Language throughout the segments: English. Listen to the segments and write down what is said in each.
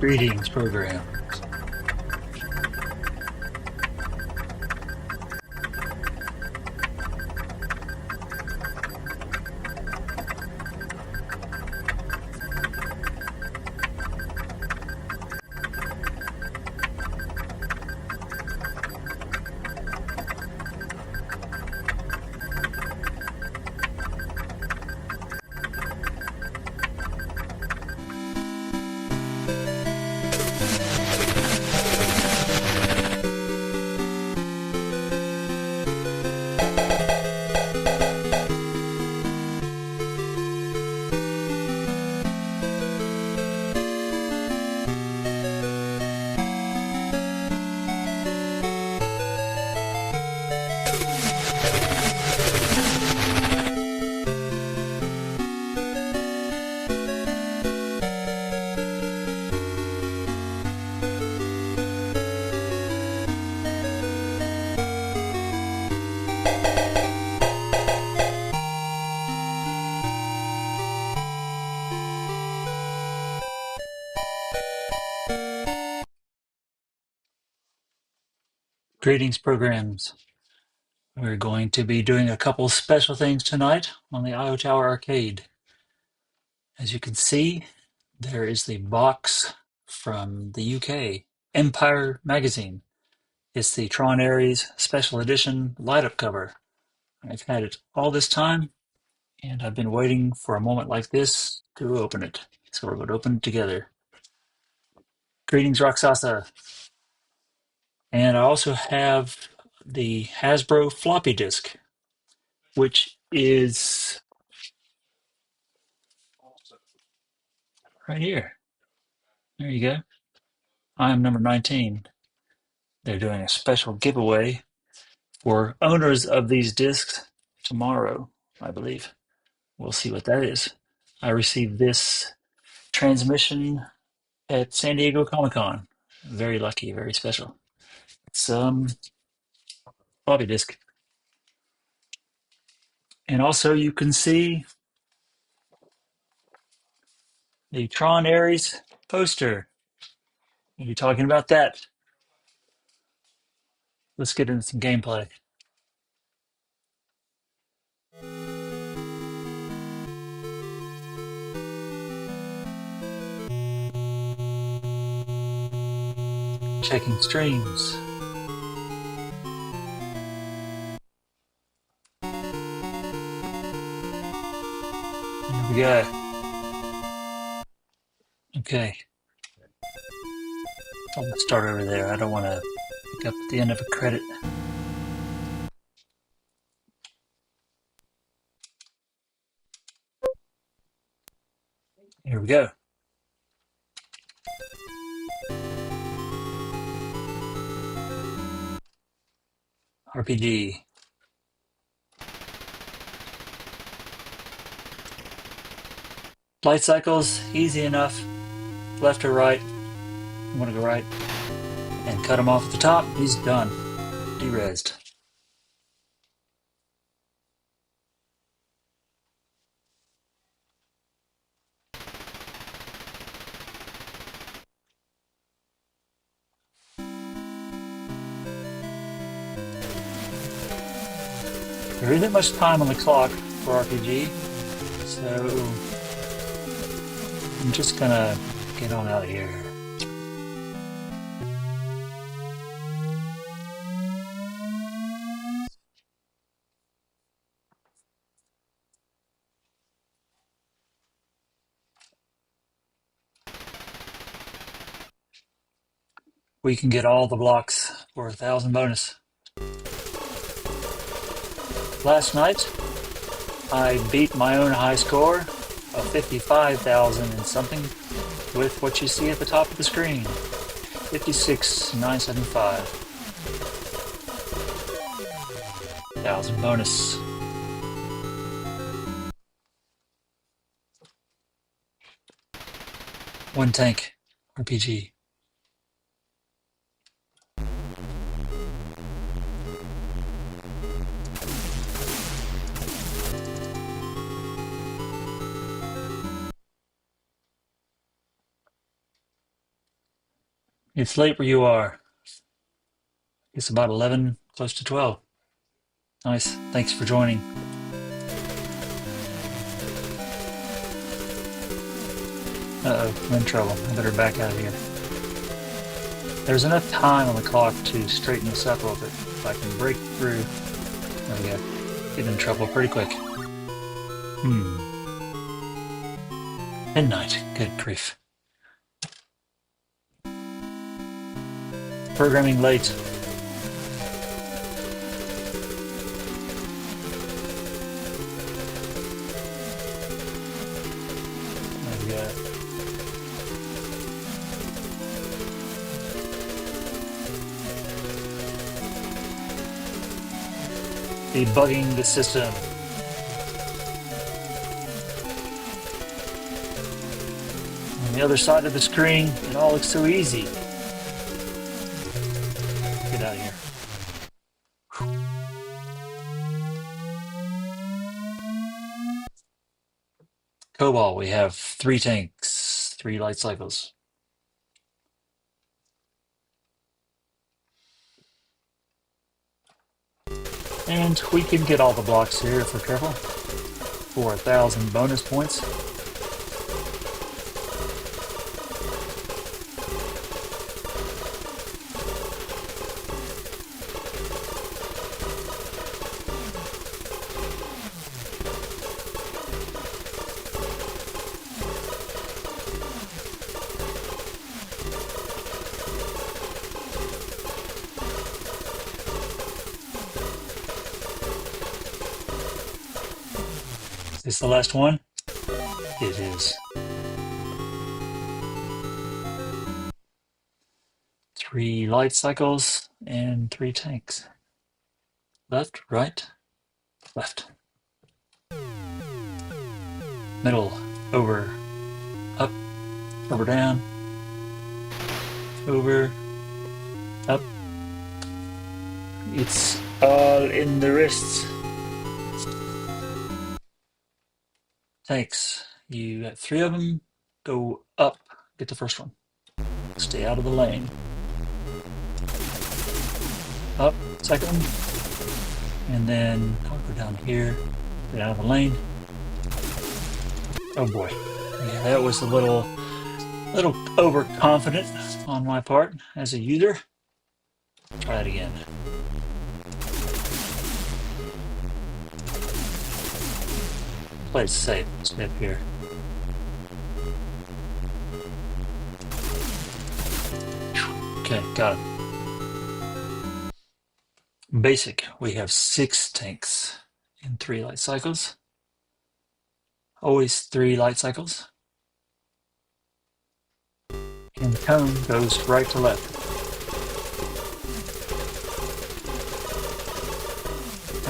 Greetings program. Greetings programs. We're going to be doing a couple special things tonight on the Iotower Arcade. As you can see, there is the box from the UK, Empire magazine. It's the TRON Ares special edition light-up cover. I've had it all this time, and I've been waiting for a moment like this to open it. So we're going to open it together. Greetings, Roxasa. And I also have the Hasbro floppy disk, which is right here. There you go. I am number 19. They're doing a special giveaway for owners of these discs tomorrow, I believe. We'll see what that is. I received this transmission at San Diego Comic-Con. Very lucky, very special. It's floppy disk. And also you can see the Tron Ares poster. We'll be talking about that. Let's get into some gameplay. Checking streams. Here we go. Okay. I'll start over there. I don't want to pick up at the end of a credit. Here we go. RPG. Light cycles, easy enough. Left or right. I'm going to go right. And cut him off at the top. He's done. Derezzed. There isn't much time on the clock for RPG, so I'm just gonna get on out of here. We can get all the blocks for 1,000 bonus. Last night, I beat my own high score of 55,000 and something with what you see at the top of the screen, 56,975. 1,000 bonus. One tank RPG. It's late where you are. It's about 11, close to 12. Nice. Thanks for joining. Uh-oh, I'm in trouble. I better back out of here. There's enough time on the clock to straighten this up a little bit. If I can break through. There we go. Get in trouble pretty quick. Midnight. Good grief. Programming late. There we go. Debugging the system. On the other side of the screen, it all looks so easy. Get out of here. Cobalt, we have 3 tanks, 3 light cycles. And we can get all the blocks here if we're careful. 4,000 bonus points. Is this the last one? It is. 3 light cycles and 3 tanks. Left, right, left. Middle, over, up, over, down, over, up. It's all in the wrists. Tanks. You got 3 of them. Go up. Get the first one. Stay out of the lane. Up, second one. And then I'll go down here. Get out of the lane. Oh boy. Yeah, that was a little overconfident on my part as a user. Try it again. Play it safe. Step here. Okay, got it. Basic, we have 6 tanks and 3 light cycles. Always 3 light cycles. And the cone goes right to left.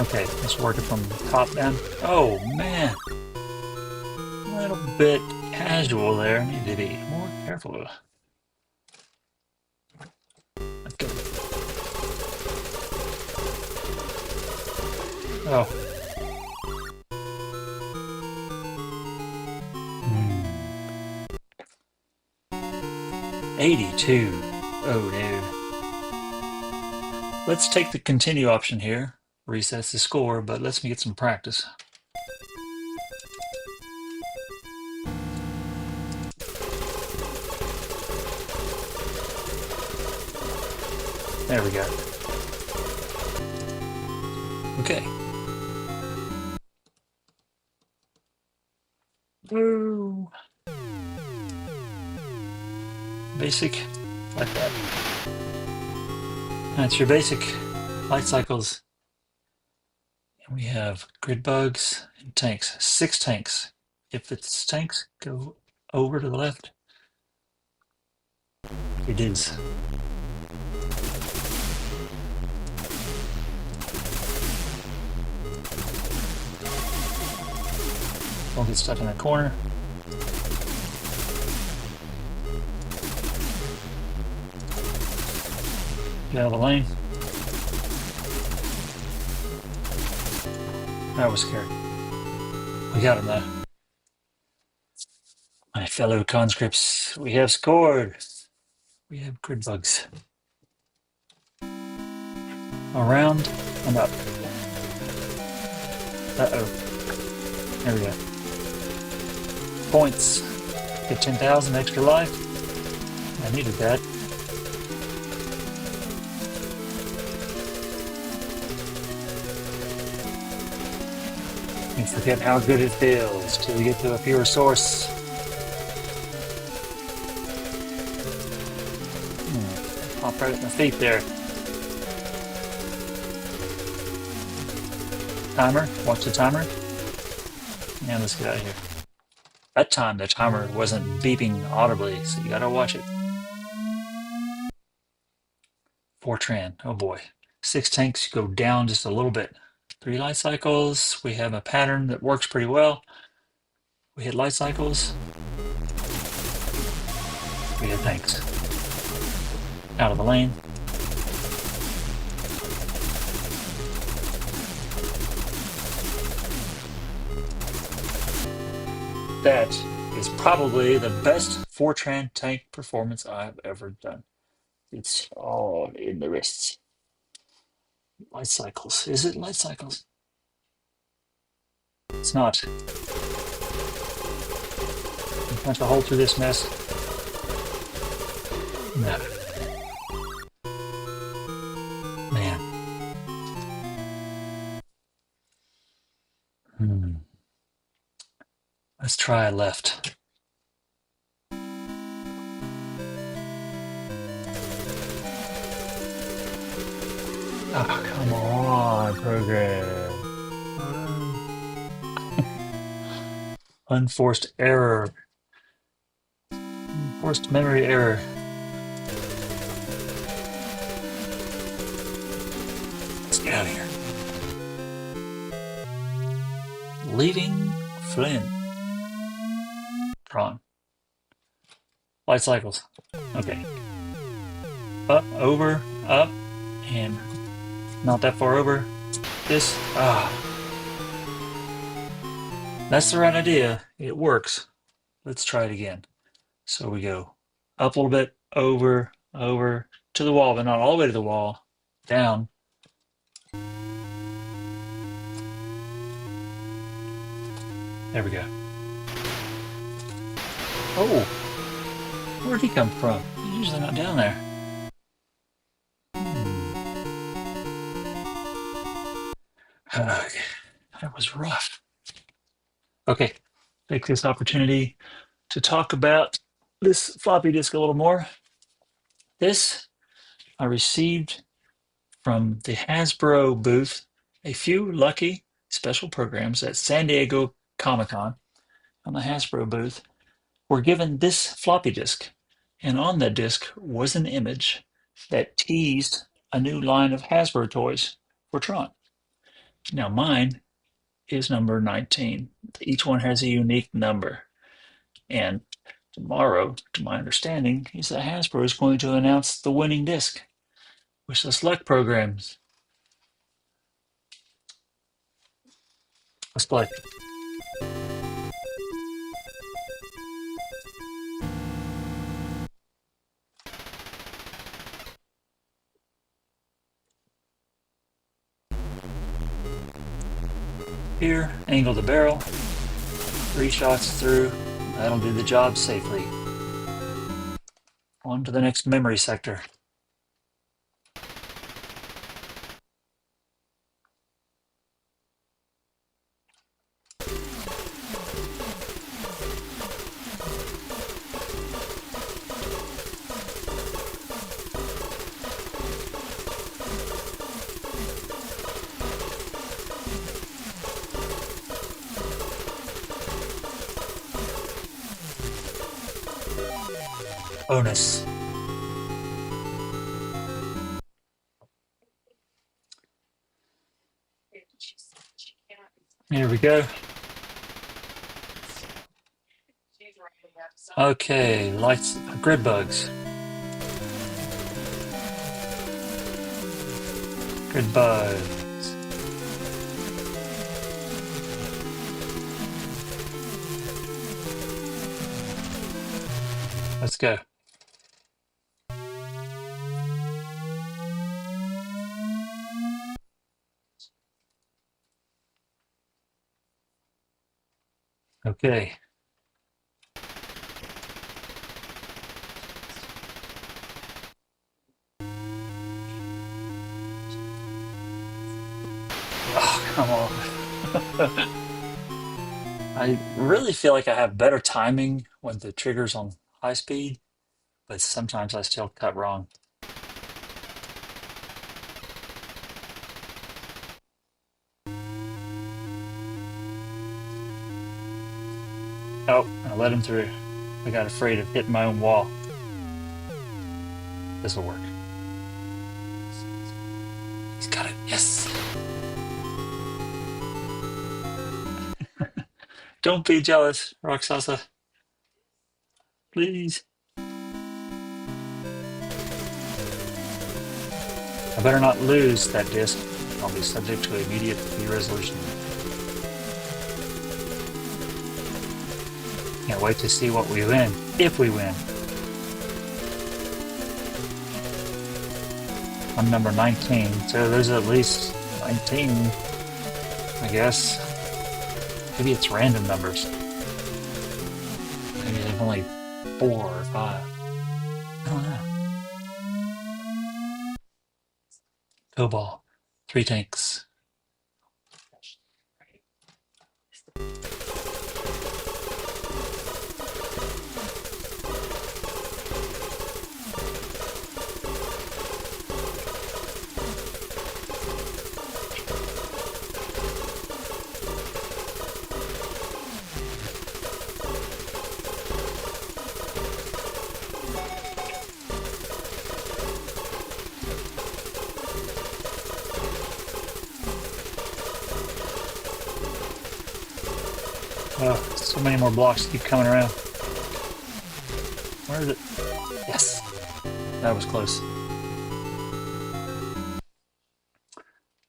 Okay, let's work it from the top down. Oh man, a little bit casual there. Need to be more careful. Okay. Oh. 82. Oh no. Let's take the continue option here. Resets the score, but lets me get some practice. There we go. Okay. Woo. Basic, like that. That's your basic light cycles. And we have grid bugs and tanks. 6 tanks. If it's tanks, go over to the left. It is. Don't get stuck in that corner. Get out of the lane. I was scared. We got him though. My fellow conscripts, we have scored. We have grid bugs. Around and up. Uh-oh. There we go. Points. Get 10,000 extra life. I needed that. You forget how good it feels till you get to a pure source. Pop right at my feet there. Timer. Watch the timer. Yeah, let's get out of here. That time the timer wasn't beeping audibly, so you gotta watch it. 4 TRON. Oh boy. 6 tanks go down just a little bit. 3 light cycles. We have a pattern that works pretty well. We hit light cycles. We hit tanks. Out of the lane. That is probably the best 4 TRON tank performance I've ever done. It's all in the wrists. Light cycles. Is it light cycles? It's not. Punch a hole through this mess. No. Man. Let's try left. Oh, come on, program. Unforced error. Unforced memory error. Let's get out of here. Leaving Flynn. TRON. Light cycles. Okay. Up, over, up, and not that far over. This. That's the right idea. It works. Let's try it again. So we go up a little bit, over, to the wall, but not all the way to the wall. Down. There we go. Oh, where'd he come from? He's usually not down there. That was rough. Okay, take this opportunity to talk about this floppy disk a little more. This I received from the Hasbro booth, a few lucky special programs at San Diego Comic-Con on the Hasbro booth were given this floppy disk, and on that disk was an image that teased a new line of Hasbro toys for TRON. Now mine is number 19. Each one has a unique number. And tomorrow, to my understanding, is that Hasbro is going to announce the winning disc with the select programs. Let's play. Here, angle the barrel, 3 shots through, that'll do the job safely. On to the next memory sector. Bonus. Here we go. Okay, lights, grid bugs. Grid bugs. Let's go. Okay. Oh, come on. I really feel like I have better timing when the trigger's on high speed, but sometimes I still cut wrong. Oh, I let him through. I got afraid of hitting my own wall. This will work. He's got it. Yes. Don't be jealous, Roxasa. Please. I better not lose that disc. I'll be subject to immediate resolution. Can't wait to see what we win, if we win. I'm number 19, so there's at least 19, I guess. Maybe it's random numbers. Maybe there's only 4 or 5. I don't know. Cobalt, 3 tanks. Oh, so many more blocks keep coming around. Where is it? Yes, that was close.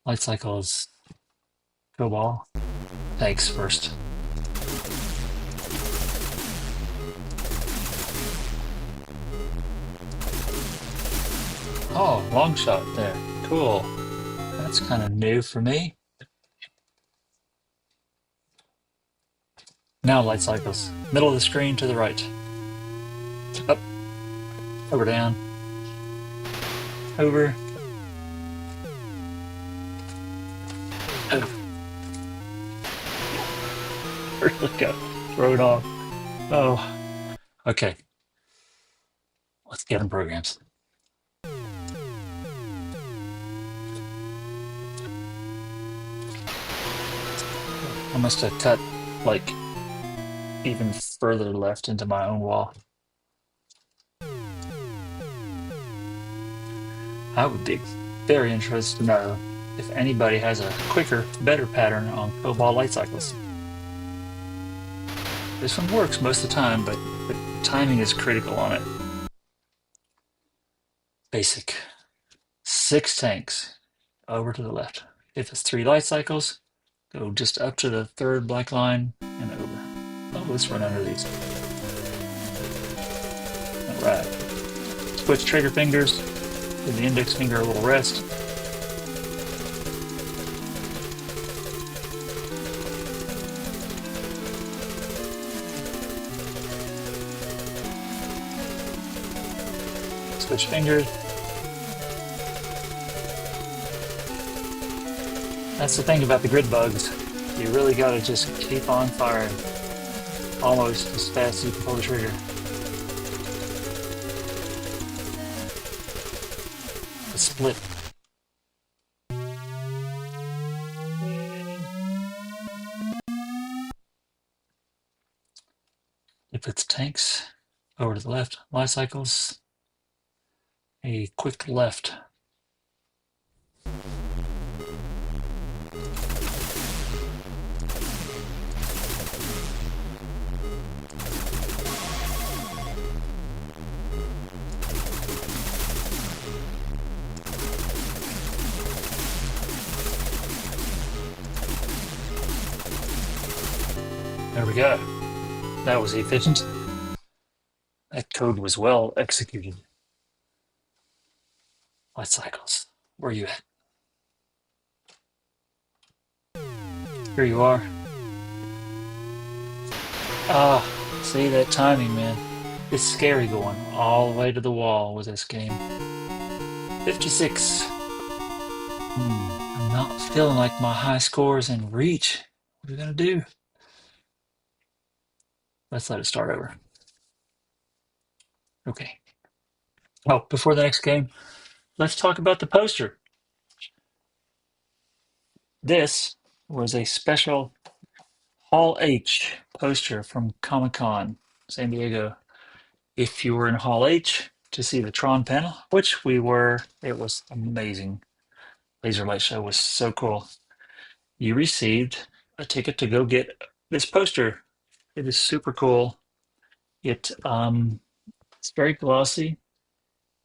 Light cycles. Cobalt. Tanks first. Oh, long shot there. Cool. That's kind of new for me. Now light cycles. Middle of the screen to the right. Up. Over, down. Over. Oh. Really got thrown off. Oh. Okay. Let's get them programs. I must have cut, like, even further left into my own wall. I would be very interested to know if anybody has a quicker, better pattern on cobalt light cycles. This one works most of the time, but the timing is critical on it. Basic. 6 tanks over to the left. If it's 3 light cycles, go just up to the 3rd black line and over. Oh, let's run under these. All right. Switch trigger fingers. Give the index finger a little rest. Switch fingers. That's the thing about the grid bugs. You really got to just keep on firing almost as fast as you can pull the trigger. The split. If it's tanks, over to the left. Life cycles, a quick left. There we go. That was efficient. That code was well executed. Light cycles. Where are you at? Here you are. Ah, see that timing, man. It's scary going all the way to the wall with this game. 56. I'm not feeling like my high scores in reach. What are we gonna do? Let's let it start over. Okay. Oh, before the next game, let's talk about the poster. This was a special Hall H poster from Comic-Con San Diego. If you were in Hall H to see the Tron panel, which we were, it was amazing. Laser Light Show was so cool. You received a ticket to go get this poster. It is super cool. It's very glossy,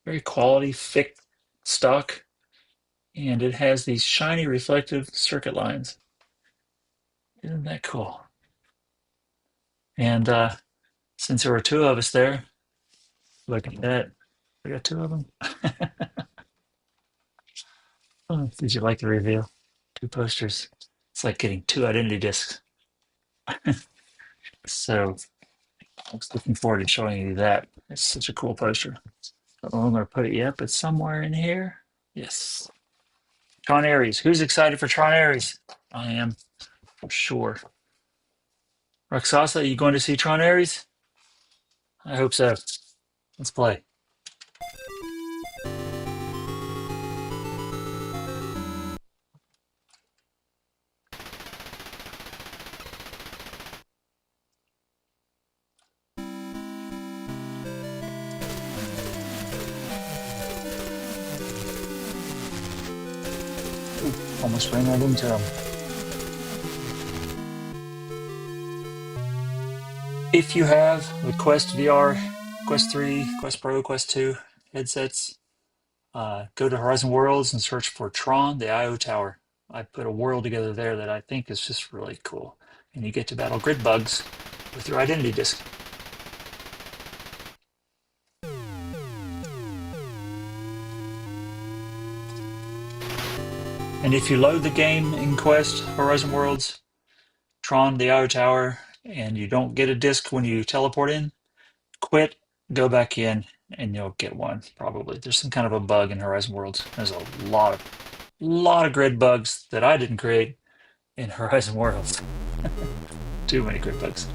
very quality, thick stock, and it has these shiny reflective circuit lines. Isn't that cool? And since there were two of us there, look at that. We got two of them. Oh, did you like the reveal? Two posters. It's like getting two identity discs. So I was looking forward to showing you that. It's such a cool poster. I don't know where I'm going to put it yet, but somewhere in here. Yes. Tron Ares. Who's excited for Tron Ares? I am, for sure. Roxasa, are you going to see Tron Ares? I hope so. Let's play. Ooh, almost ran right into him. If you have the Quest VR, Quest 3, Quest Pro, Quest 2 headsets, go to Horizon Worlds and search for Tron, the Iotower. I put a world together there that I think is just really cool. And you get to battle grid bugs with your identity disc. And if you load the game in Quest Horizon Worlds, Tron, the Iotower, and you don't get a disc when you teleport in, quit, go back in, and you'll get one probably. There's some kind of a bug in Horizon Worlds. There's a lot of grid bugs that I didn't create in Horizon Worlds. Too many grid bugs.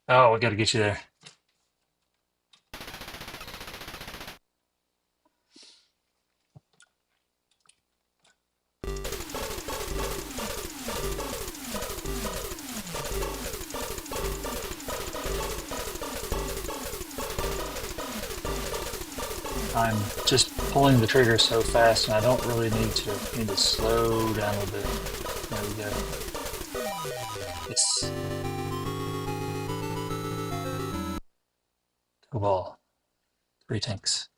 Oh, we got to get you there. I'm just pulling the trigger so fast, and I don't really need to slow down a little bit. There we go. Yes. Cobalt. 3 tanks.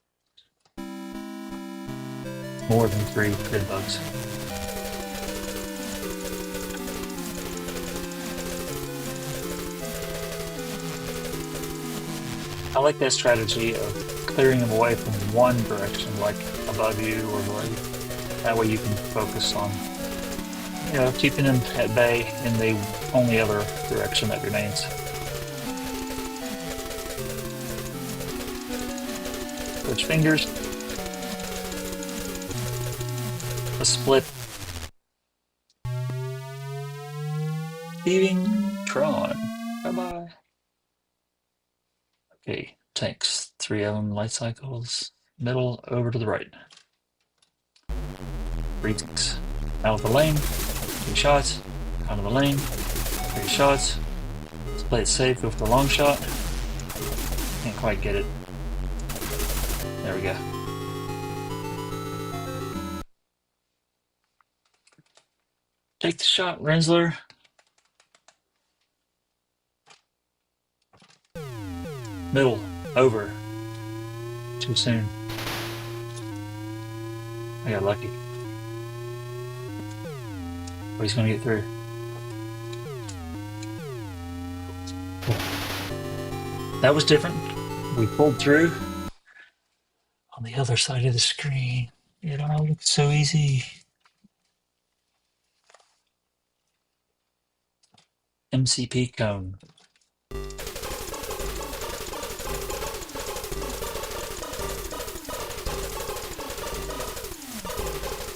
More than 3 grid bugs. I like that strategy of clearing them away from one direction, like above you or below you. That way you can focus on, keeping them at bay in the only other direction that remains. Switch fingers. A split. Leaving Tron. Bye-bye. Okay, tanks. 3 of them, light cycles. Middle, over to the right. 3 tanks. Out of the lane. 3 shots. Out of the lane. 3 shots. Let's play it safe, go for the long shot. Can't quite get it. There we go. Take the shot, Rensler. Middle, over. Too soon. I got lucky. Oh, he's gonna get through. That was different. We pulled through. on the other side of the screen. It all looks so easy. MCP cone.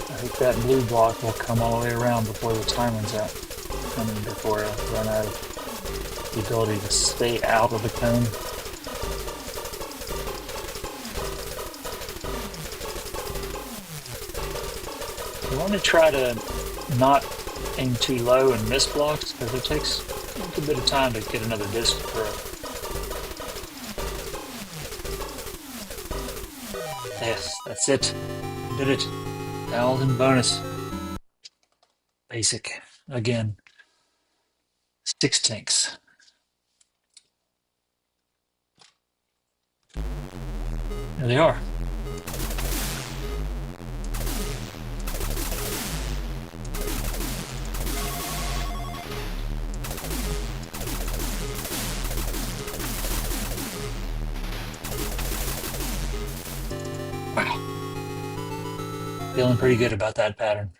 I hope that blue block will come all the way around before the time runs out. I mean, before I run out of the ability to stay out of the cone. You want to try to not aim too low and miss blocks because it takes a little bit of time to get another disc through. Yes, that's it. Did it. 1,000 bonus. Basic. Again. 6 tanks. There they are. Wow. Feeling pretty good about that pattern.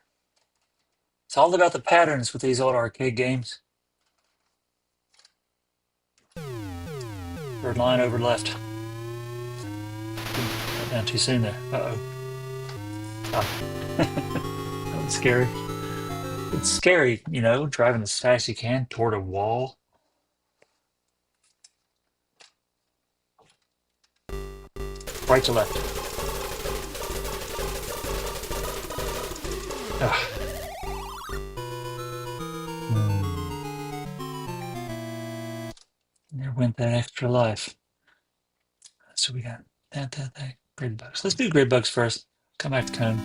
It's all about the patterns with these old arcade games. Third line over left. Got down too soon there. Uh-oh. Oh. That was scary. It's scary, you know, driving as fast as you can toward a wall. Right to left. Ugh. There went that extra life. So we got that. Grid bugs. Let's do grid bugs first. Come back to cone.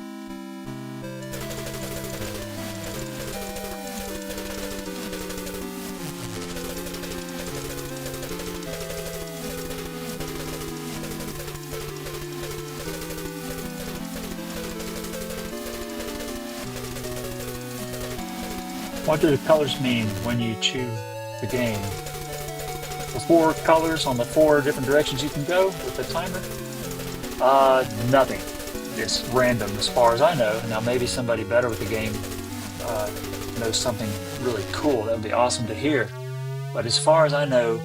What do the colors mean when you choose the game? The 4 colors on the 4 different directions you can go with the timer? Nothing. It's random as far as I know. Now maybe somebody better with the game knows something really cool. That would be awesome to hear. But as far as I know,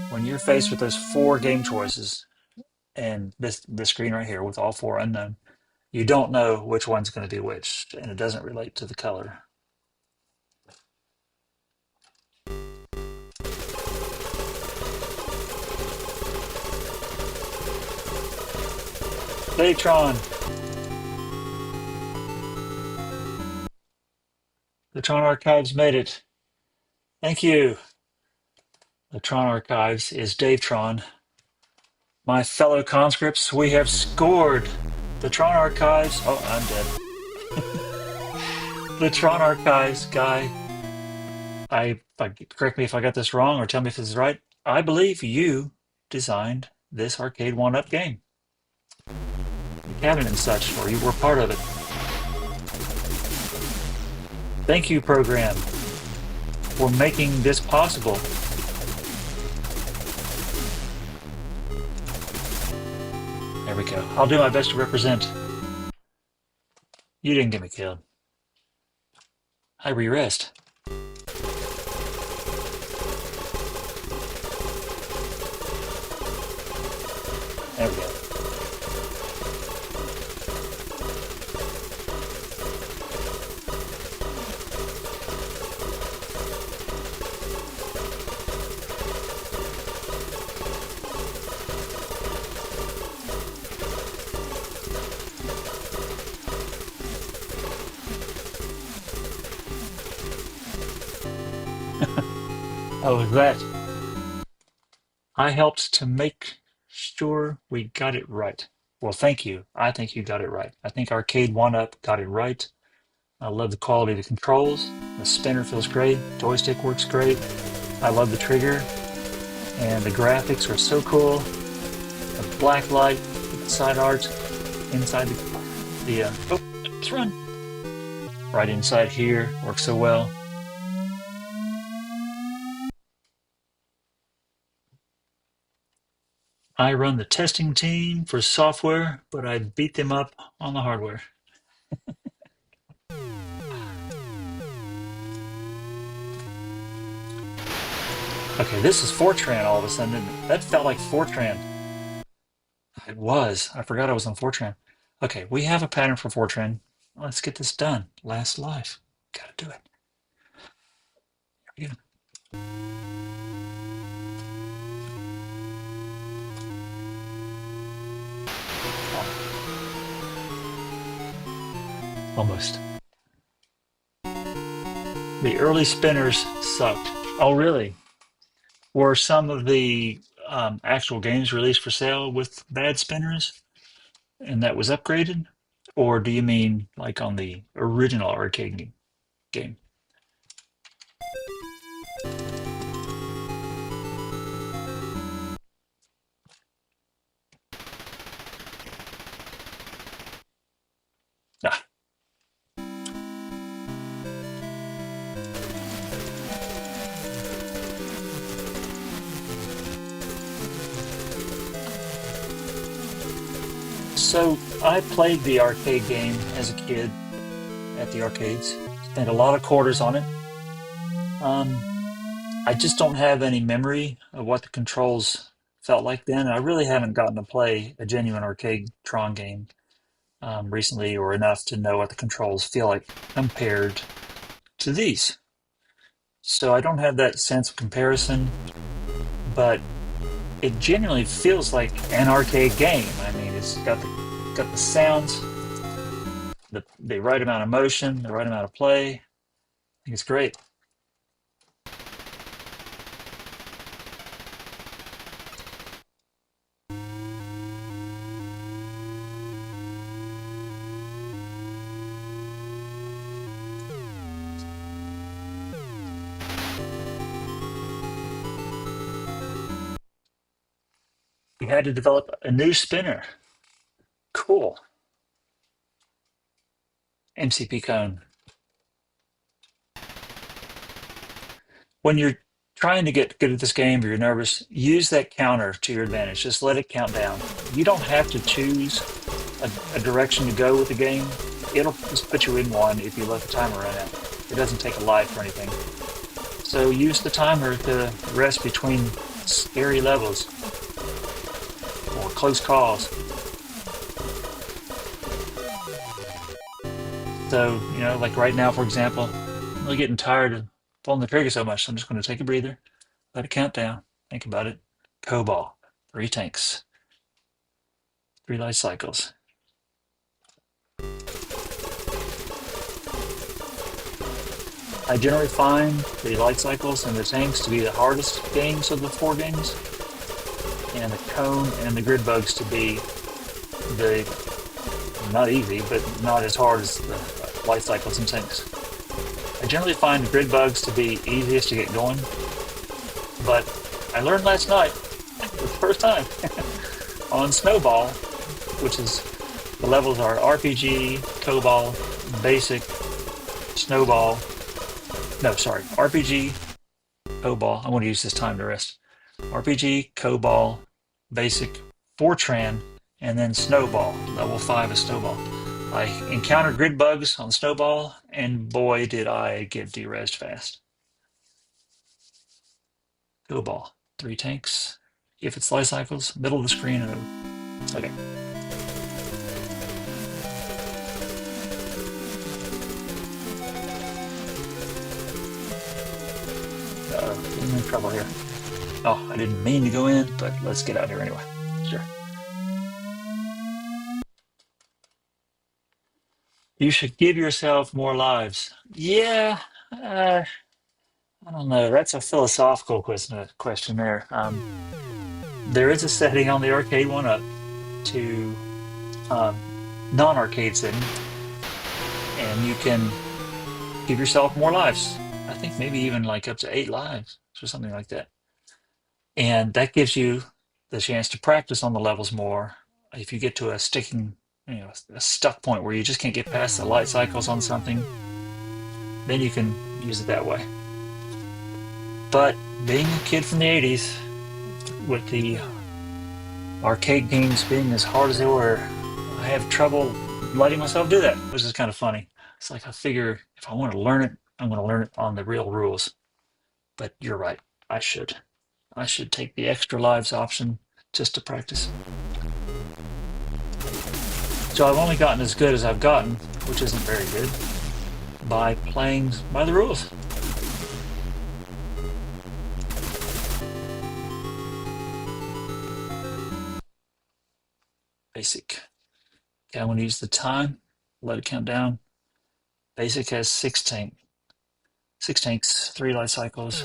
when you're faced with those 4 game choices and this screen right here with all 4 unknown, you don't know which one's going to do which, and it doesn't relate to the color. Hey, TRON. The TRON Archives made it. Thank you. The TRON Archives is Dave TRON. My fellow conscripts, we have scored. The TRON Archives. Oh, I'm dead. The TRON Archives guy. Correct me if I got this wrong or tell me if this is right. I believe you designed this Arcade1Up game. The cabinet and such, or you were part of it. Thank you, program, for making this possible. There we go. I'll do my best to represent. You didn't get me killed. I re-rest. There we go. How was that? I helped to make sure we got it right. Well, thank you. I think you got it right. I think Arcade1Up got it right. I love the quality of the controls. The spinner feels great. Joystick works great. I love the trigger. And the graphics are so cool. The black light, the side art, inside oh, let's run. Right inside here works so well. I run the testing team for software, but I beat them up on the hardware. Okay, this is Fortran all of a sudden, didn't it? That felt like Fortran. It was. I forgot I was on Fortran. Okay, we have a pattern for Fortran. Let's get this done. Last life. Gotta do it. Here we go. Almost. The early spinners sucked. Oh, really? Were some of the actual games released for sale with bad spinners and that was upgraded? Or do you mean like on the original arcade game? Ah, so I played the arcade game as a kid at the arcades. Spent a lot of quarters on it. Um, I just don't have any memory of what the controls felt like then. I really haven't gotten to play a genuine arcade Tron game recently or enough to know what the controls feel like compared to these. So I don't have that sense of comparison, but it genuinely feels like an arcade game. I mean, it's got the sounds, the right amount of motion, the right amount of play. I think it's great. We had to develop a new spinner. Cool. MCP cone. When you're trying to get good at this game or you're nervous, use that counter to your advantage. Just let it count down. You don't have to choose a direction to go with the game. It'll just put you in one if you let the timer run out. It doesn't take a life or anything. So use the timer to rest between scary levels or close calls. So, like right now, for example, I'm really getting tired of pulling the trigger so much. So I'm just going to take a breather, let it count down, think about it. COBOL, 3 tanks, 3 light cycles. I generally find the light cycles and the tanks to be the hardest games of the 4 games, and the cone and the grid bugs to be the not easy, but not as hard as the light cycles and tanks. I generally find the grid bugs to be easiest to get going, but I learned last night for the first time on Snowball, which is the levels are RPG, COBOL, Basic, Snowball. No, sorry, RPG, COBOL. I want to use this time to rest. RPG, COBOL, Basic, Fortran, and then Snowball. Level 5 is Snowball. I encountered grid bugs on Snowball, and boy, did I get derezzed fast. COBOL, 3 tanks. If it's light cycles, middle of the screen. Okay. I'm in trouble here. Oh, I didn't mean to go in, but let's get out here anyway. Sure. You should give yourself more lives. Yeah, I don't know. That's a philosophical question there. There is a setting on the Arcade1Up to um, non-arcade setting, and you can give yourself more lives. I think maybe even like up to 8 lives or something like that. And that gives you the chance to practice on the levels more. If you get to a a stuck point where you just can't get past the light cycles on something, then you can use it that way. But being a kid from the 80s with the arcade games being as hard as they were, I have trouble letting myself do that, which is kind of funny. It's like I figure if I want to learn it, I'm going to learn it on the real rules. But you're right, I should. I should take the extra lives option just to practice. So I've only gotten as good as I've gotten, which isn't very good, by playing by the rules. Basic. Okay, I'm going to use the time, let it count down. Basic has 6 tanks, 3 light cycles.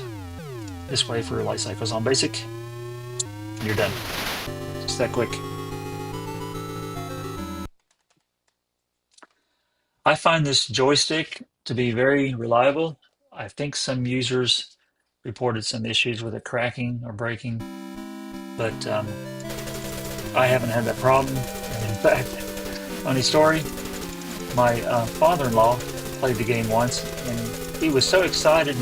This way for light cycles on basic, and you're done. Just that quick. I find this joystick to be very reliable. I think some users reported some issues with it cracking or breaking, but I haven't had that problem. And in fact, funny story, my father-in-law played the game once, and he was so excited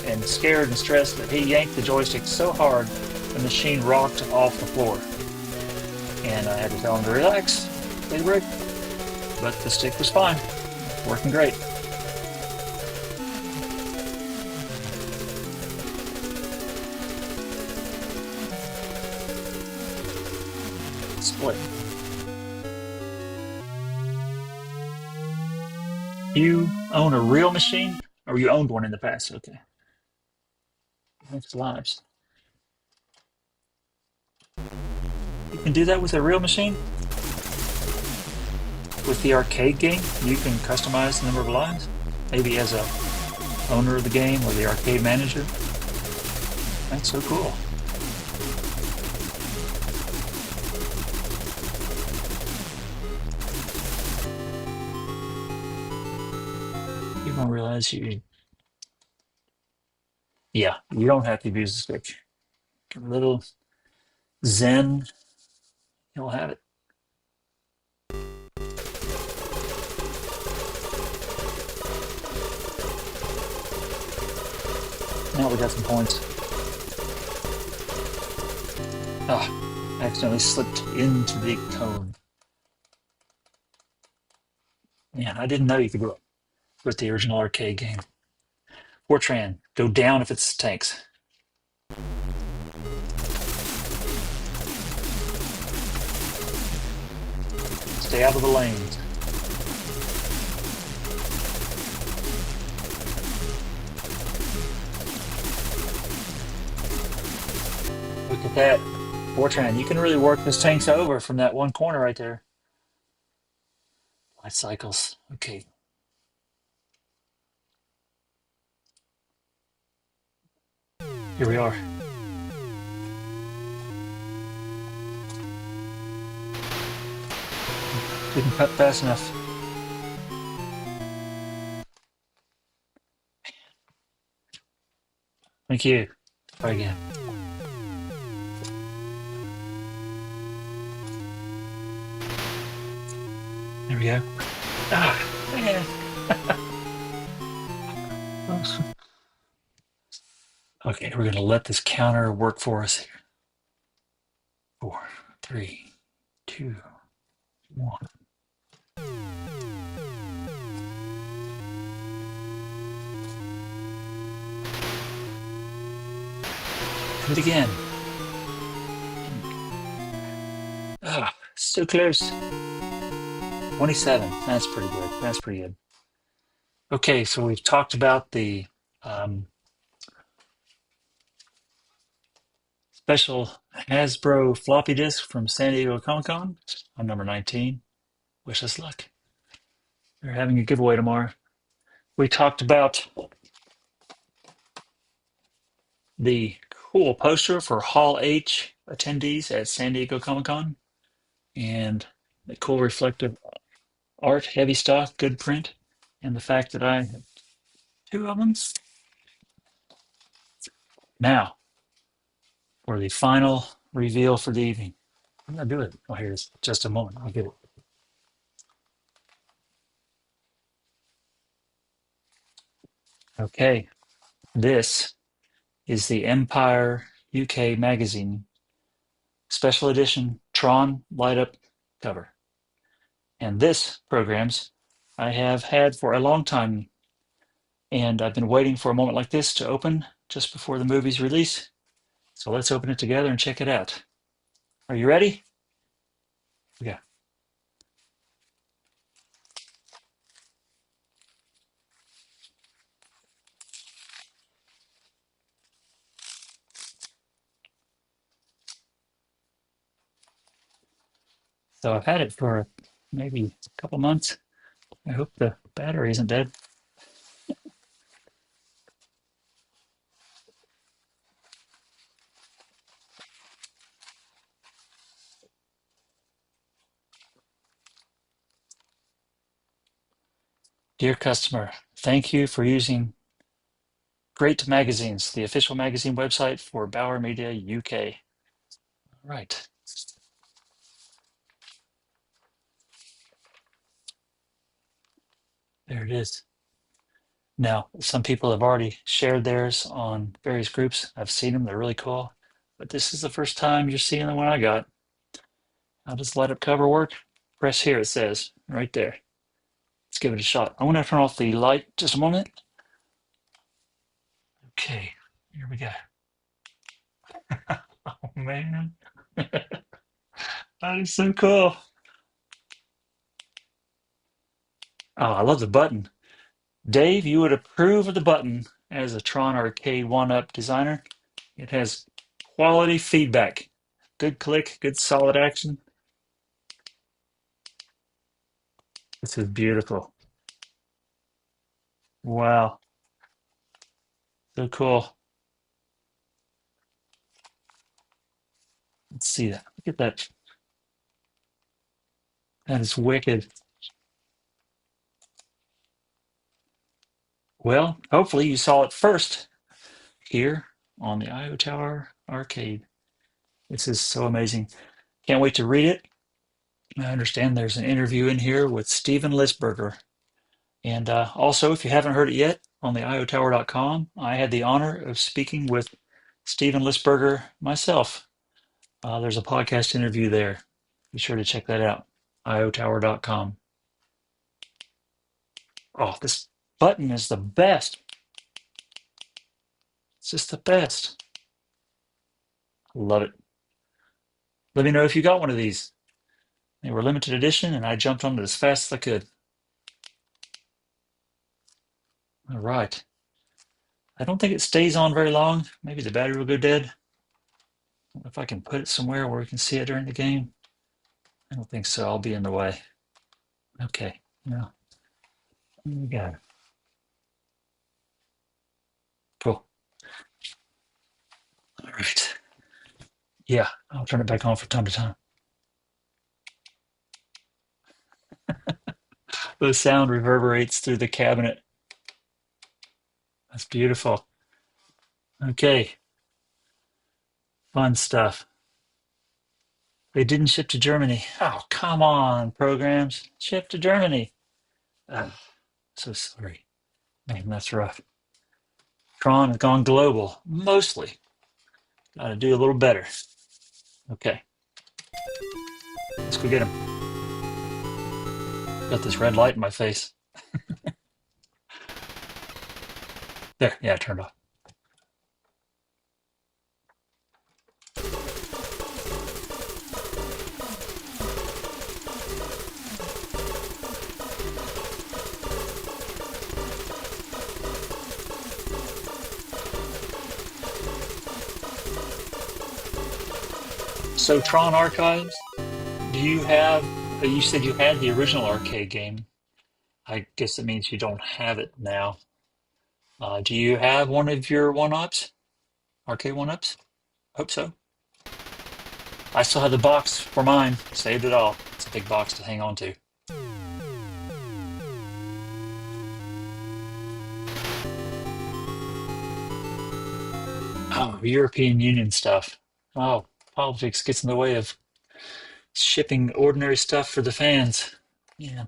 and scared and stressed that he yanked the joystick so hard the machine rocked off the floor. And I had to tell him to relax, take a break. But the stick was fine, working great. Split. You own a real machine, or you owned one in the past? Okay. Thanks lives. You can do that with a real machine? With the arcade game, you can customize the number of lives? Maybe as a owner of the game or the arcade manager? That's so cool. You don't realize yeah, you don't have to use the stick. A little zen, you'll have it. Now we got some points. Ah, accidentally slipped into the cone. Man, I didn't know you could do it with the original arcade game. Fortran, go down if it's tanks. Stay out of the lanes. Look at that. Fortran, you can really work those tanks over from that one corner right there. Light cycles. Okay. Here we are. Didn't cut fast enough. Thank you. Try again. There we go. Ah, man. Okay, we're going to let this counter work for us here. 4, 3, 2, 1. Do it again. Ah, so close. 27. That's pretty good. That's pretty good. Okay, so we've talked about the special Hasbro floppy disk from San Diego Comic-Con. I'm number 19. Wish us luck. They're having a giveaway tomorrow. We talked about the cool poster for Hall H attendees at San Diego Comic-Con and the cool reflective art, heavy stock, good print, and the fact that I have 2 of them. Now, for the final reveal for the evening. I'm going to do it. Oh, here it is. Just a moment. I'll get it. Okay. This is the Empire UK magazine special edition TRON light-up cover. And this programs I have had for a long time, and I've been waiting for a moment like this to open just before the movie's release. So let's open it together and check it out. Are you ready? Yeah. So I've had it for maybe a couple months. I hope the battery isn't dead. Dear customer, thank you for using Great Magazines, the official magazine website for Bauer Media UK. All right. There it is. Now, some people have already shared theirs on various groups. I've seen them, they're really cool. But this is the first time you're seeing the one I got. How does the light up cover work? Press here, it says, right there. Let's give it a shot. I'm gonna turn off the light just a moment. Okay, here we go. Oh man, that is so cool. Oh, I love the button. Dave, you would approve of the button as a TRON Arcade1Up designer. It has quality feedback. Good click, good solid action. This is beautiful. Wow, so cool. Let's see that. Look at that. That is wicked. Well, hopefully you saw it first here on the Iotower Arcade. This is so amazing. Can't wait to read it. I understand there's an interview in here with Stephen Lisberger. And also, if you haven't heard it yet, on the Iotower.com, I had the honor of speaking with Stephen Lisberger myself. There's a podcast interview there. Be sure to check that out. Iotower.com. Oh, this button is the best. It's just the best. Love it. Let me know if you got one of these. They were limited edition, and I jumped on it as fast as I could. All right. I don't think it stays on very long. Maybe the battery will go dead. If I can put it somewhere where we can see it during the game. I don't think so. I'll be in the way. Okay. Now, we got it. Cool. All right. Yeah, I'll turn it back on from time to time. The sound reverberates through the cabinet. That's beautiful. Okay. Fun stuff. They didn't ship to Germany. Oh, come on, programs. Ship to Germany. So sorry. Man, that's rough. Tron has gone global, mostly. Got to do a little better. Okay. Let's go get him. Got this red light in my face. There. Yeah, it turned off. So Tron Archives, do you have, you said you had the original arcade game. I guess it means you don't have it now. Do you have one of your one-ups? Arcade one-ups? Hope so. I still have the box for mine. Saved it all. It's a big box to hang on to. Oh, European Union stuff. Oh, politics gets in the way of shipping ordinary stuff for the fans. Yeah.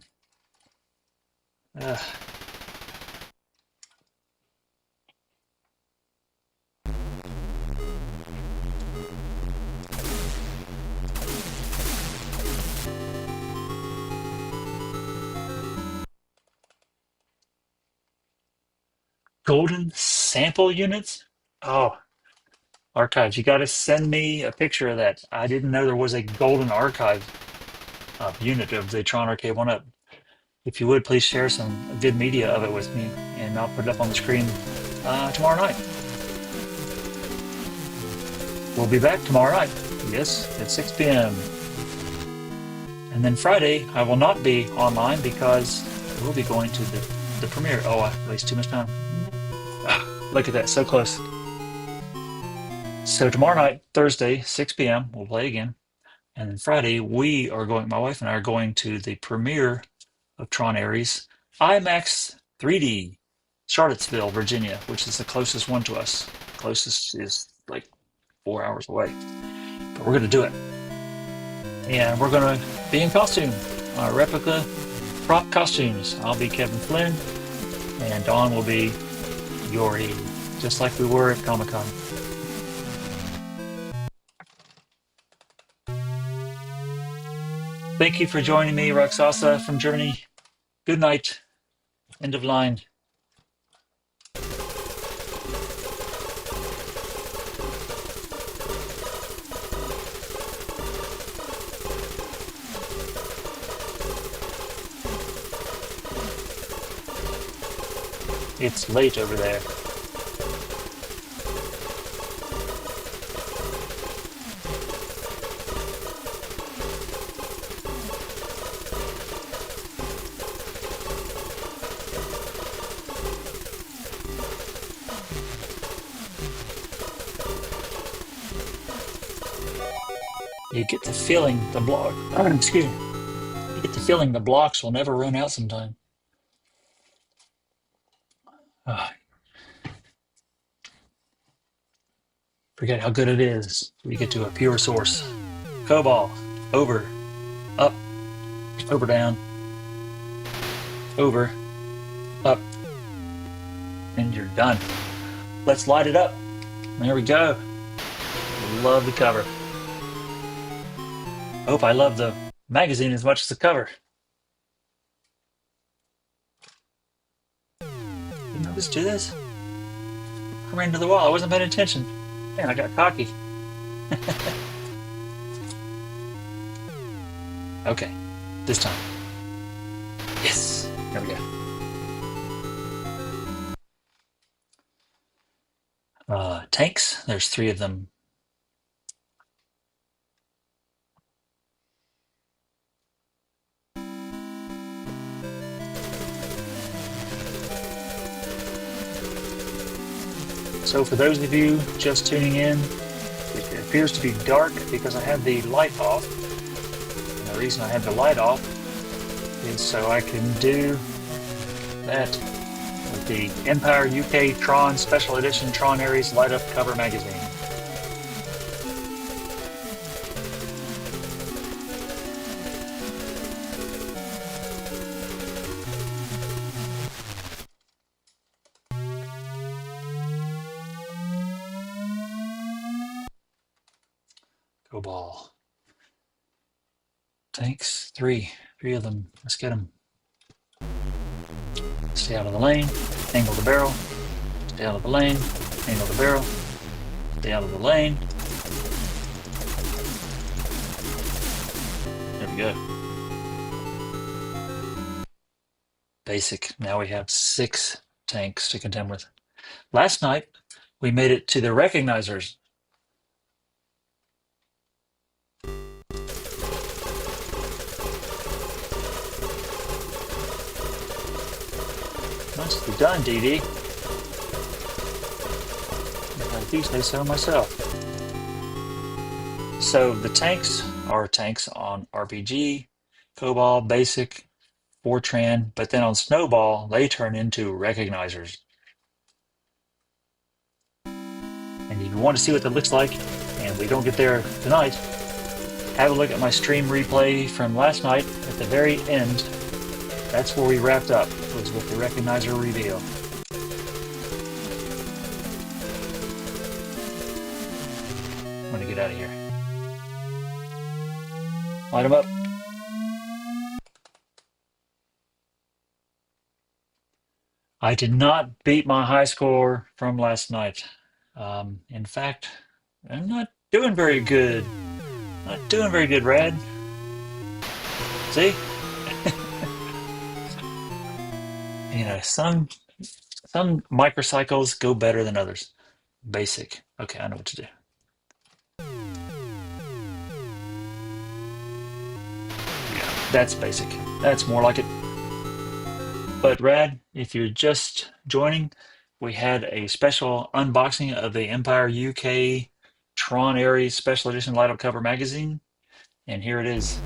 Ugh. Golden sample units? Oh, archives. You got to send me a picture of that. I didn't know there was a golden archive unit of the TRON Arcade1Up. If you would, please share some good media of it with me, and I'll put it up on the screen tomorrow night. We'll be back tomorrow night. Yes, at 6 p.m. And then Friday, I will not be online because we'll be going to the premiere. Oh, I waste too much time. Look at that, so close. So tomorrow night, Thursday, 6 p.m., we'll play again. And then Friday, we are going, my wife and I are going to the premiere of TRON Ares IMAX 3D, Charlottesville, Virginia, which is the closest one to us. Closest is like 4 hours away. But we're going to do it. And we're going to be in costume, our replica prop costumes. I'll be Kevin Flynn, and Dawn will be Yori, just like we were at Comic-Con. Thank you for joining me, Roxasa from Germany. Good night. End of line. It's late over there. You get the feeling the block. Excuse me. You get the feeling the blocks will never run out sometime. Forget how good it is. We get to a pure source. Cobalt. Over. Up. Over, down. Over. Up. And you're done. Let's light it up. There we go. Love the cover. Hope I love the magazine as much as the cover. Didn't know this do this? I ran into the wall. I wasn't paying attention. Man, I got cocky. Okay, this time. Yes, there we go. Tanks, there's 3 of them. So for those of you just tuning in, it appears to be dark because I have the light off. And the reason I have the light off is so I can do that with the Empire UK TRON Special Edition TRON Ares Light Up Cover Magazine. Go ball. Tanks, 3 of them. Let's get them. Stay out of the lane, angle the barrel, stay out of the lane, angle the barrel, stay out of the lane. There we go. Basic. Now we have 6 tanks to contend with. Last night, we made it to the recognizers. Nicely done, DD. I do say so myself. So the tanks are tanks on RPG, Cobalt, Basic, Fortran, but then on Snowball, they turn into recognizers. And if you want to see what that looks like, and we don't get there tonight, have a look at my stream replay from last night at the very end. That's where we wrapped up, was with the recognizer reveal. I'm gonna get out of here. Light them up. I did not beat my high score from last night. In fact, I'm not doing very good. Not doing very good, Rad. See? You know, some microcycles go better than others. Basic. Okay, I know what to do. Yeah, that's basic. That's more like it. But Rad, if you're just joining, we had a special unboxing of the Empire UK TRON Aries Special Edition Light Up Cover magazine, and here it is.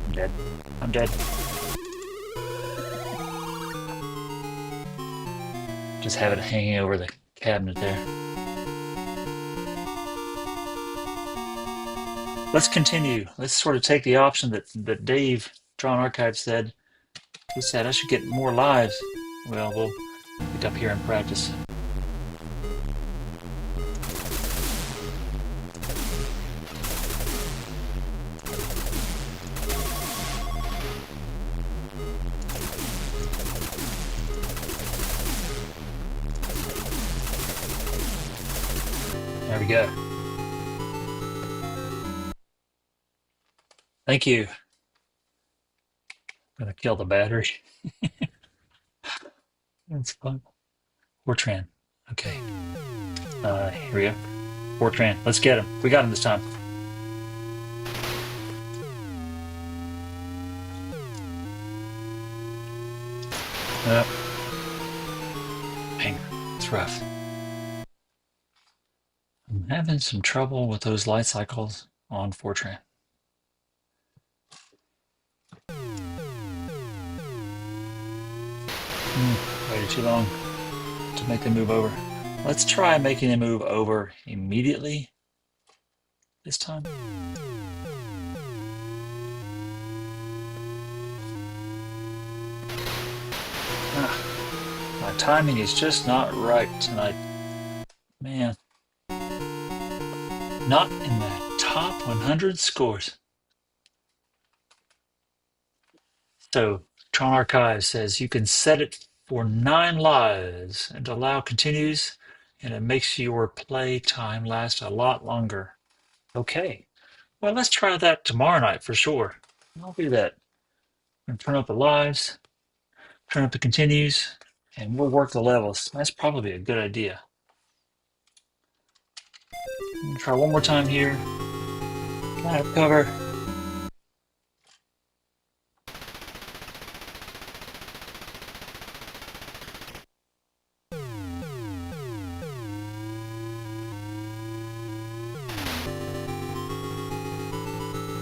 I'm dead. I'm dead. Just have it hanging over the cabinet there. Let's continue. Let's sort of take the option that Dave TRON Archive said. He said I should get more lives. Well, we'll pick up here and practice. There we go. Thank you. I'm gonna kill the battery. That's fun. Fortran. Okay. Here we go. Fortran. Let's get him. We got him this time. Hang on. It's rough. I'm having some trouble with those light cycles on Fortran. Waited too long to make them move over. Let's try making them move over immediately this time. My timing is just not right tonight. Man. Not in the top 100 scores. So, TRON Archive says you can set it for 9 lives and allow continues, and it makes your play time last a lot longer. Okay, well, let's try that tomorrow night for sure. I'll do that. I'm gonna turn up the lives, turn up the continues, and we'll work the levels. That's probably a good idea. I'm gonna try one more time here. Light up cover.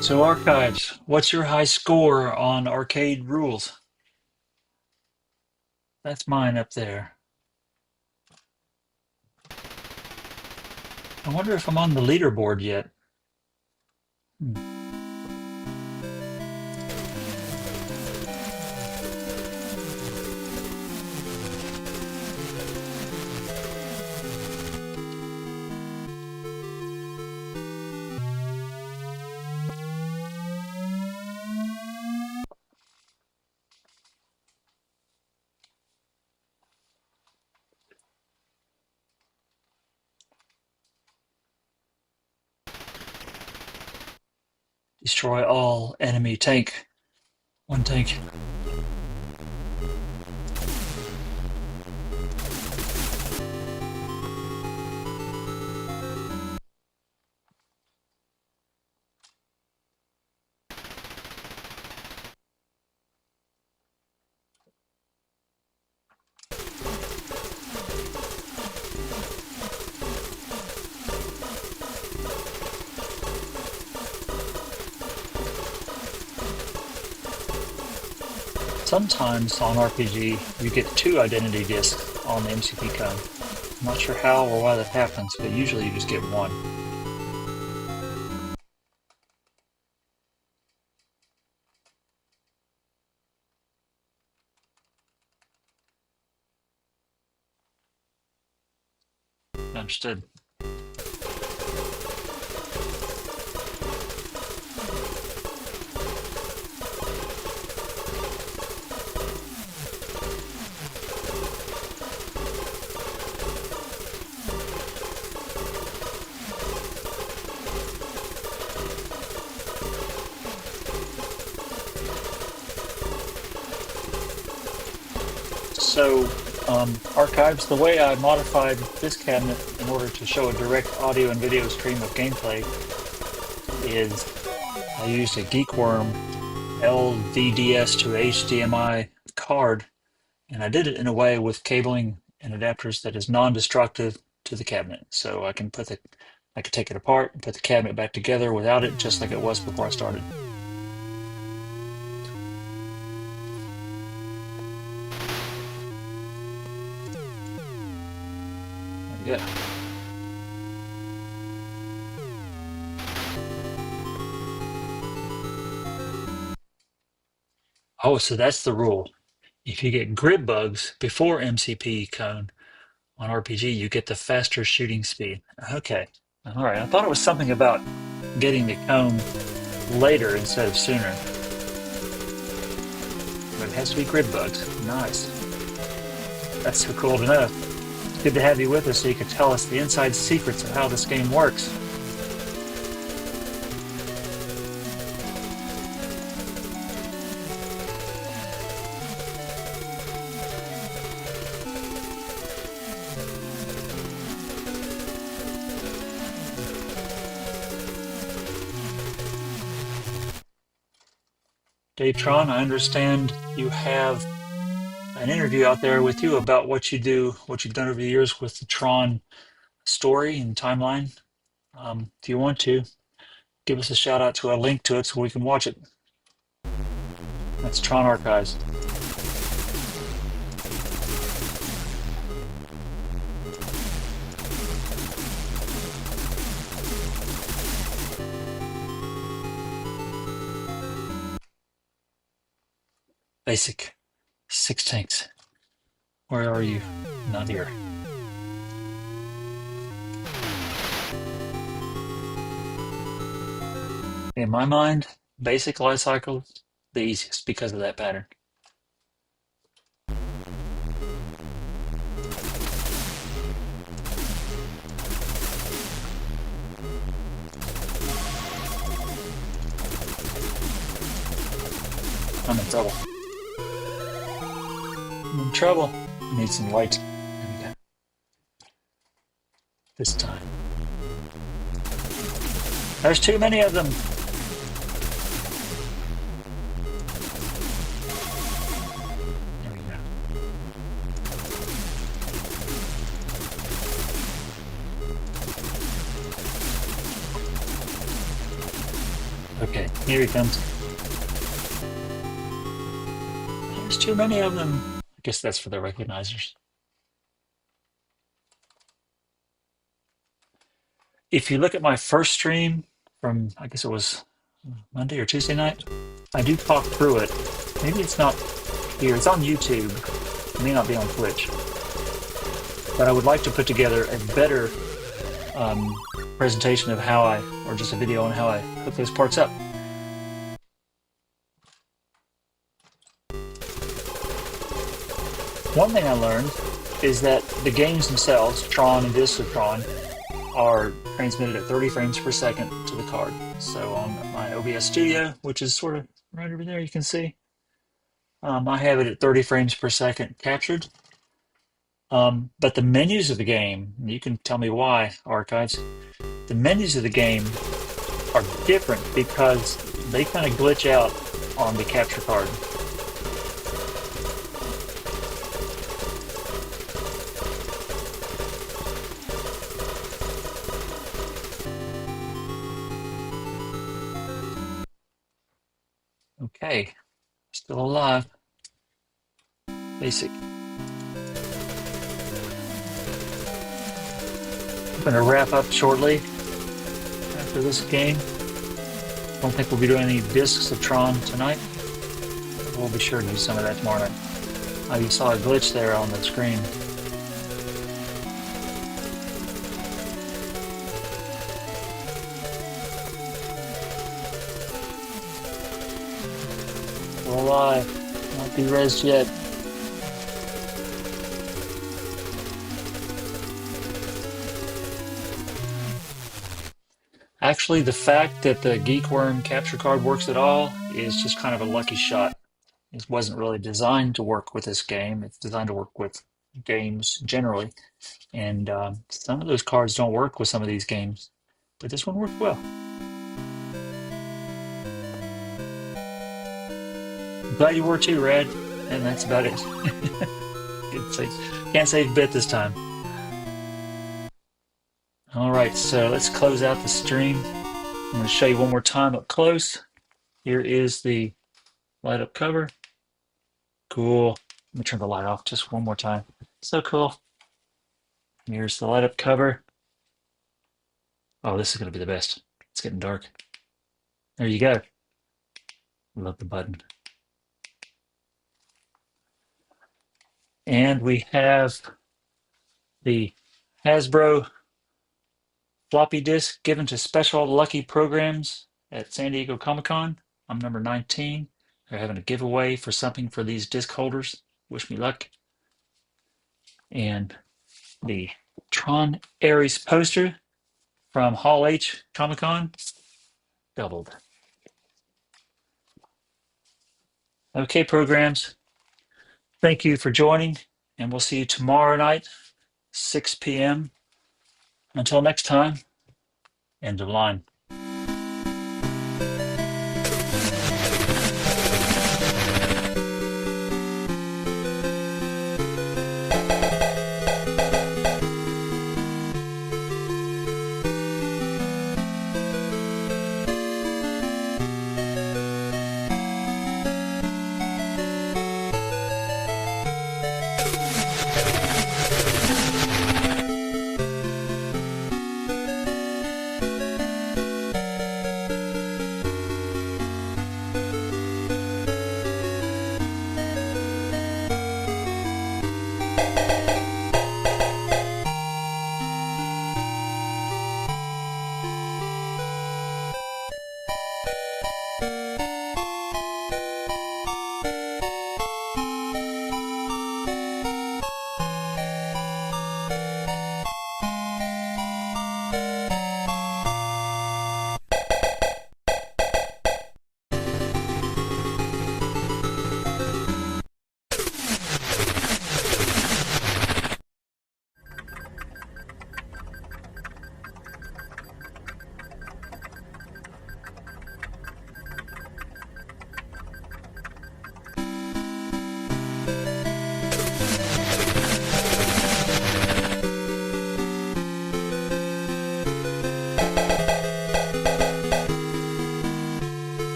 So Archives, what's your high score on arcade rules? That's mine up there. I wonder if I'm on the leaderboard yet. Destroy all enemy tank. One tank. Sometimes on RPG, you get 2 identity discs on the MCP cone. I'm not sure how or why that happens, but usually you just get 1. Understood. So, Archives, the way I modified this cabinet in order to show a direct audio and video stream of gameplay is I used a Geekworm LVDS to HDMI card, and I did it in a way with cabling and adapters that is non-destructive to the cabinet. So I can take it apart and put the cabinet back together without it, just like it was before I started. There we go. Oh, so that's the rule. If you get grid bugs before MCP cone on RPG, you get the faster shooting speed. Okay. All right. I thought it was something about getting the cone later instead of sooner. But it has to be grid bugs. Nice. That's so cool to know. It's good to have you with us so you can tell us the inside secrets of how this game works. Dave Tron, I understand you have an interview out there with you about what you do, what you've done over the years with the Tron story and timeline. Do you want to give us a shout out to a link to it so we can watch it? That's TRON Archives. Basic. 6 tanks. Where are you? Not here. In my mind, basic life cycle, the easiest because of that pattern. I'm in trouble. I'm in trouble. I need some light. There we go. This time. There's too many of them. There we go. Okay, here he comes. There's too many of them. I guess that's for the recognizers. If you look at my first stream from, I guess it was Monday or Tuesday night, I do talk through it. Maybe it's not here. It's on YouTube. It may not be on Twitch. But I would like to put together a better presentation of how or just a video on how I hook those parts up. One thing I learned is that the games themselves, Tron and Discotron, are transmitted at 30 frames per second to the card. So on my OBS Studio, which is sort of right over there, you can see, I have it at 30 frames per second captured. But the menus of the game, you can tell me why, Archives, the menus of the game are different because they kind of glitch out on the capture card. Okay, still alive. Basic. I'm going to wrap up shortly after this game. Don't think we'll be doing any discs of Tron tonight. We'll be sure to do some of that tomorrow night. You saw a glitch there on the screen. Still alive. Not derezzed yet. Actually, the fact that the Geekworm capture card works at all is just kind of a lucky shot. It wasn't really designed to work with this game. It's designed to work with games generally. And some of those cards don't work with some of these games, but this one worked well. I'm glad you were too, Red. And that's about it. Can't say bit this time. All right, so let's close out the stream. I'm going to show you one more time up close. Here is the light up cover. Cool. Let me turn the light off just one more time. So cool. Here's the light up cover. Oh, this is going to be the best. It's getting dark. There you go. Love the button. And we have the Hasbro floppy disk given to special lucky programs at San Diego Comic-Con. I'm number 19. They're having a giveaway for something for these disc holders. Wish me luck. And the TRON Ares poster from Hall H Comic-Con, doubled. Okay, programs. Thank you for joining, and we'll see you tomorrow night, 6 p.m. Until next time, end of line.